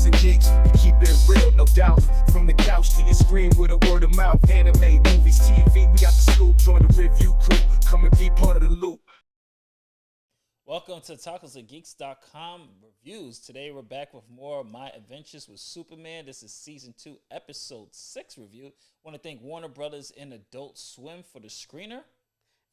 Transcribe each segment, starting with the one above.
Tacos and geeks, keep it real, no doubt. From the couch to your screen with a word of mouth. Anime, movies, TV, we got the scoop. Join the review crew, come and be part of the loop. Welcome to TacosandGeeks.com reviews. Today we're back with more of my adventures with Superman. This is season 2, episode 6 review. I want to thank Warner Brothers and Adult Swim for the screener.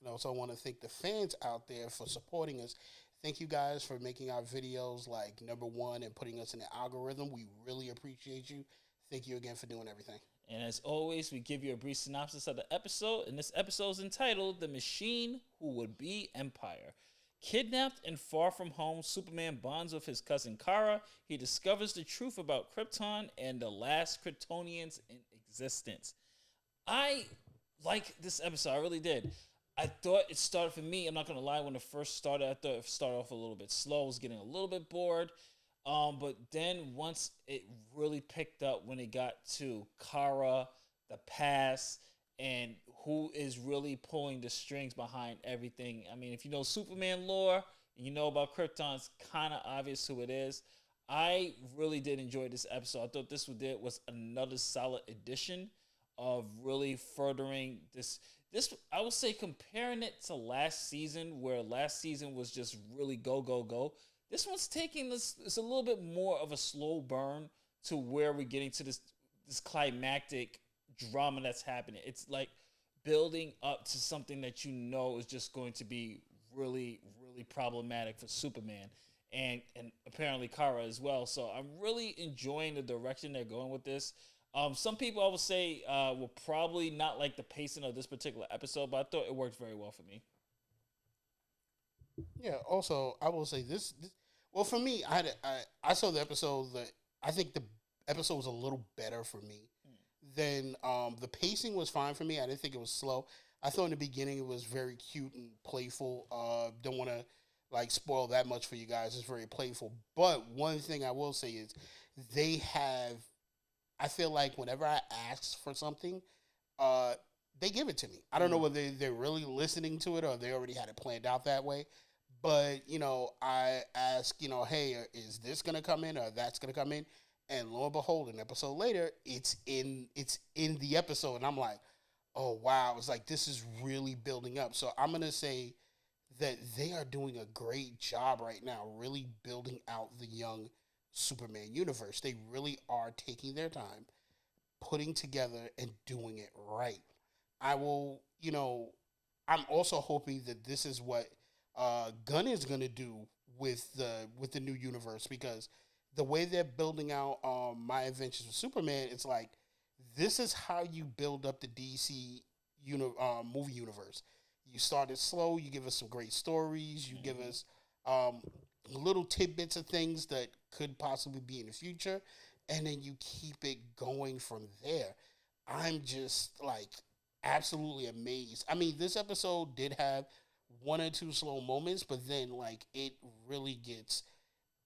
And also I want to thank the fans out there for supporting us. Thank you guys for making our videos like number one and putting us in the algorithm. We really appreciate you. Thank you again for doing everything. And as always, we give you a brief synopsis of the episode. And this episode is entitled The Machine Who Would Be Empire. Kidnapped and far from home, Superman bonds with his cousin Kara. He discovers the truth about Krypton and the last Kryptonians in existence. I like this episode. I really did. I thought it started for me. I'm not going to lie. When it first started, I thought it started off a little bit slow. I was getting a little bit bored. But then once it really picked up when it got to Kara, the past, and who is really pulling the strings behind everything. I mean, if you know Superman lore and you know about Krypton, it's kind of obvious who it is. I really did enjoy this episode. I thought this was another solid addition of really furthering this. I would say comparing it to last season, where last season was just really go, go, go. This one's taking this. It's a little bit more of a slow burn to where we're getting to this climactic drama that's happening. It's like building up to something that you know is just going to be really, really problematic for Superman and apparently Kara as well. So I'm really enjoying the direction they're going with this. Some people I would say will probably not like the pacing of this particular episode, but I thought it worked very well for me. Yeah. Also, I will say this. Well, for me, I saw the episode that I think the episode was a little better for me than the pacing was fine for me. I didn't think it was slow. I thought in the beginning it was very cute and playful. Don't want to like spoil that much for you guys. It's very playful. But one thing I will say is they have. I feel like whenever I ask for something, they give it to me. I don't know whether they're really listening to it or they already had it planned out that way. But, I ask, hey, is this going to come in or that's going to come in? And lo and behold, an episode later, it's in the episode. And I'm like, oh, wow. It's like, this is really building up. So I'm going to say that they are doing a great job right now, really building out the young Superman universe. They really are taking their time, putting together and doing it right. I will, I'm also hoping that this is what Gunn is going to do with the new universe, because the way they're building out My Adventures with Superman, it's like this is how you build up the DC movie universe. You start it slow. You give us some great stories. You give us little tidbits of things that could possibly be in the future, and then you keep it going from there. I'm just like absolutely amazed. I mean, this episode did have one or two slow moments, but then like it really gets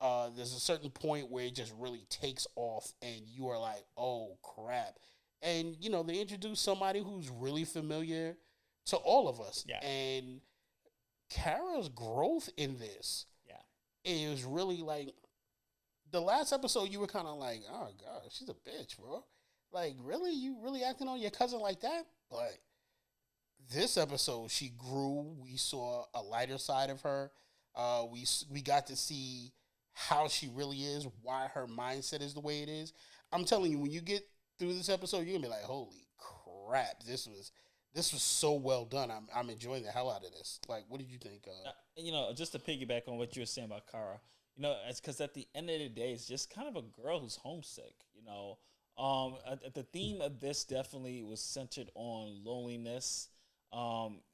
there's a certain point where it just really takes off and you are like, oh crap. And they introduce somebody who's really familiar to all of us. Yeah. And Kara's growth in this, it was really like the last episode you were kind of like, oh god, she's a bitch, bro. Like, really? You really acting on your cousin like that? But this episode, she grew. We saw a lighter side of her. We got to see how she really is, why her mindset is the way it is. I'm telling you, when you get through this episode, you're gonna be like, holy crap, this was so well done. I'm enjoying the hell out of this. Like, what did you think? Just to piggyback on what you were saying about Kara, it's because at the end of the day, it's just kind of a girl who's homesick. The theme of this definitely was centered on loneliness,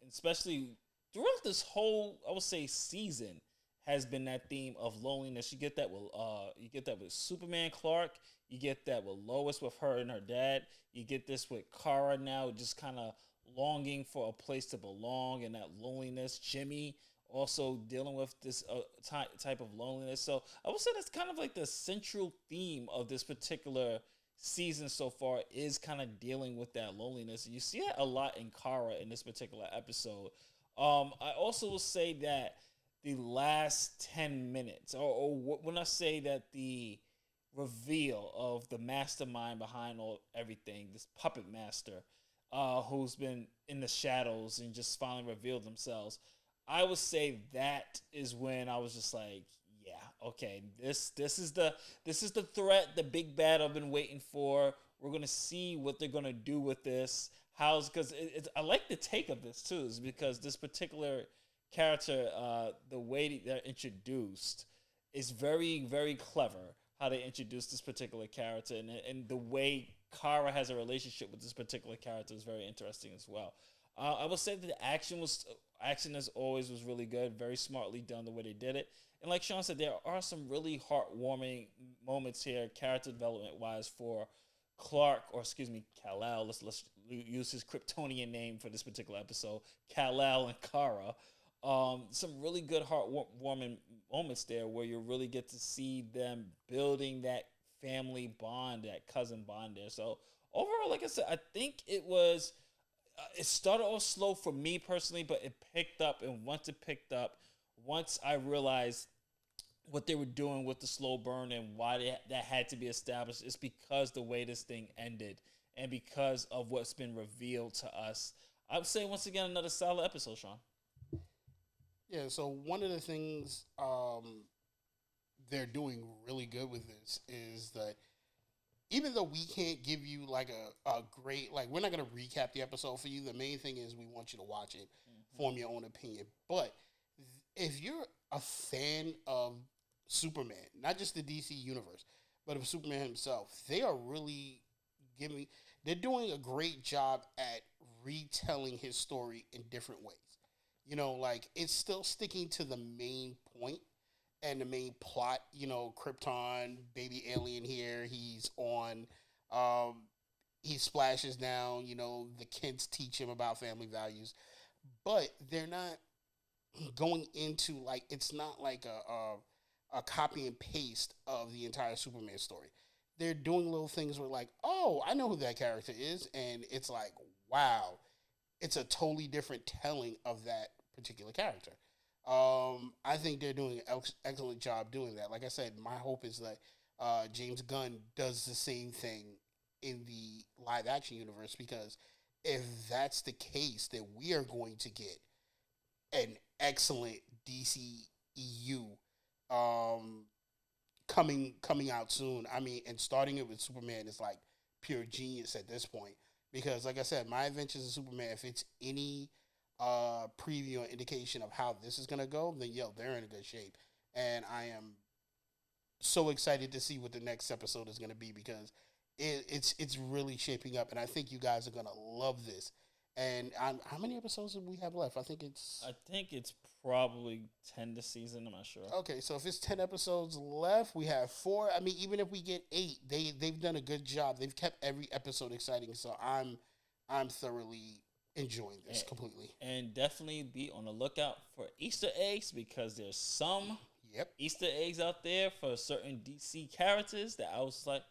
especially throughout this whole, I would say, season has been that theme of loneliness. You get that with Superman Clark. You get that with Lois with her and her dad. You get this with Kara now, just kind of longing for a place to belong and that loneliness. Jimmy also dealing with this type of loneliness. So I would say that's kind of like the central theme of this particular season so far, is kind of dealing with that loneliness. You see that a lot in Kara in this particular episode. I also will say that the last 10 minutes, or when I say that the reveal of the mastermind behind everything, this puppet master, who's been in the shadows and just finally revealed themselves. I would say that is when I was just like, yeah, okay, this is the threat, the big bad I've been waiting for. We're gonna see what they're gonna do with this. Because I like the take of this too, is because this particular character, the way they're introduced is very, very clever. How they introduce this particular character, and the way Kara has a relationship with this particular character is very interesting as well. I would say that the action as always was really good, very smartly done the way they did it. And like Sean said, there are some really heartwarming moments here, character development wise, for Clark, or excuse me, Kal-El. Let's use his Kryptonian name for this particular episode, Kal-El and Kara. Some really good heartwarming moments there where you really get to see them building that family bond, that cousin bond there. So overall, like I said, I think it was. It started off slow for me personally, but it picked up, and once I realized what they were doing with the slow burn and why that had to be established, it's because the way this thing ended and because of what's been revealed to us. I would say, once again, another solid episode, Sean. Yeah, so one of the things they're doing really good with this is that even though we can't give you like a great, like, we're not going to recap the episode for you. The main thing is we want you to watch it, form your own opinion. But if you're a fan of Superman, not just the DC universe, but of Superman himself, they are really they're doing a great job at retelling his story in different ways. You know, like, it's still sticking to the main point and the main plot. You know, Krypton, baby alien here, he's on, he splashes down, you know, the kids teach him about family values, but they're not going into, like, it's not like a copy and paste of the entire Superman story. They're doing little things where, like, oh, I know who that character is, and it's like, wow, it's a totally different telling of that particular character. I think they're doing an excellent job doing that. Like I said, my hope is that James Gunn does the same thing in the live action universe, because if that's the case, then we are going to get an excellent DCEU coming out soon. I mean, and starting it with Superman is like pure genius at this point, because like I said, My Adventures of Superman, if it's any preview or indication of how this is gonna go, then they're in a good shape. And I am so excited to see what the next episode is gonna be, because it's really shaping up, and I think you guys are gonna love this. And how many episodes do we have left? I think it's probably 10 this season. I'm not sure. Okay, so if it's 10 episodes left, we have 4. I mean, even if we get 8, they've done a good job. They've kept every episode exciting. So I'm thoroughly enjoying this completely. And definitely be on the lookout for Easter eggs, because there's some Easter eggs out there for certain DC characters that I was like,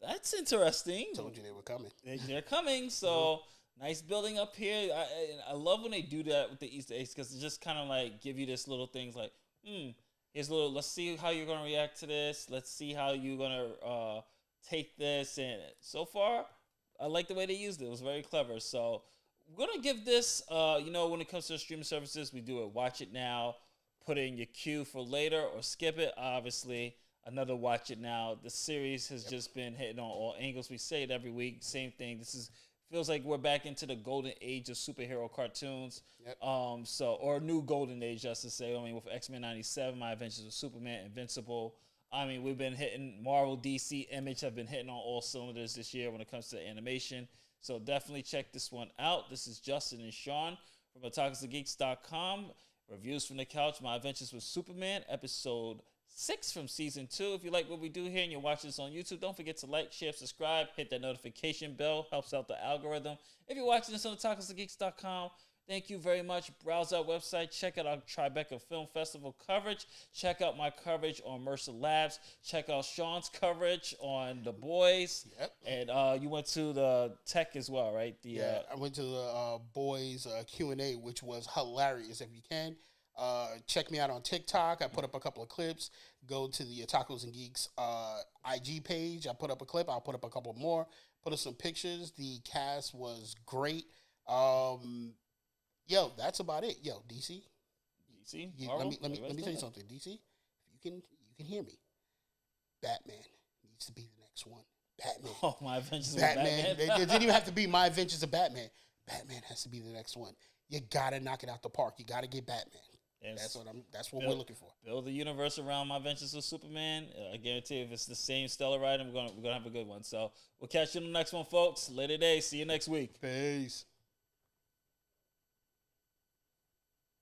that's interesting. Told you they were coming. They're coming. So nice building up here. I love when they do that with the Easter eggs, because it just kind of like give you this little things like, here's a little, let's see how you're going to react to this. Let's see how you're going to take this. And so far, I like the way they used it. It was very clever. So we're going to give this, when it comes to streaming services, we do it. Watch it now, put it in your queue for later, or skip it. Obviously, another watch it now. The series has just been hitting on all angles. We say it every week. Same thing. Feels like we're back into the golden age of superhero cartoons. Or new golden age, just to say. I mean, with X-Men 97, My Adventures with Superman, Invincible. I mean, we've been hitting Marvel, DC, Image have been hitting on all cylinders this year when it comes to animation. So definitely check this one out. This is Justin and Sean from AttackOfTheGeeks.com. Reviews from the couch, My Adventures with Superman, episode 6 from season 2. If you like what we do here and you're watching this on YouTube, don't forget to like, share, subscribe, hit that notification bell. Helps out the algorithm. If you're watching this on AttackOfTheGeeks.com, thank you very much. Browse our website. Check out our Tribeca Film Festival coverage. Check out my coverage on Mercer Labs. Check out Sean's coverage on The Boys. And you went to the tech as well, right? I went to the Boys Q&A, which was hilarious. If you can, Check me out on TikTok. I put up a couple of clips. Go to the Tacos and Geeks IG page. I put up a clip. I'll put up a couple more. Put up some pictures. The cast was great. Yo, that's about it. Yo, DC. Let me tell you something. DC, if you can hear me. Batman needs to be the next one. Batman. Oh, my Adventures of Batman. It didn't even have to be My Adventures of Batman. Batman has to be the next one. You gotta knock it out the park. You gotta get Batman. That's what we're looking for. Build the universe around My Adventures with Superman. I guarantee if it's the same stellar ride, we're gonna have a good one. So we'll catch you in the next one, folks. Later day. See you next week. Peace.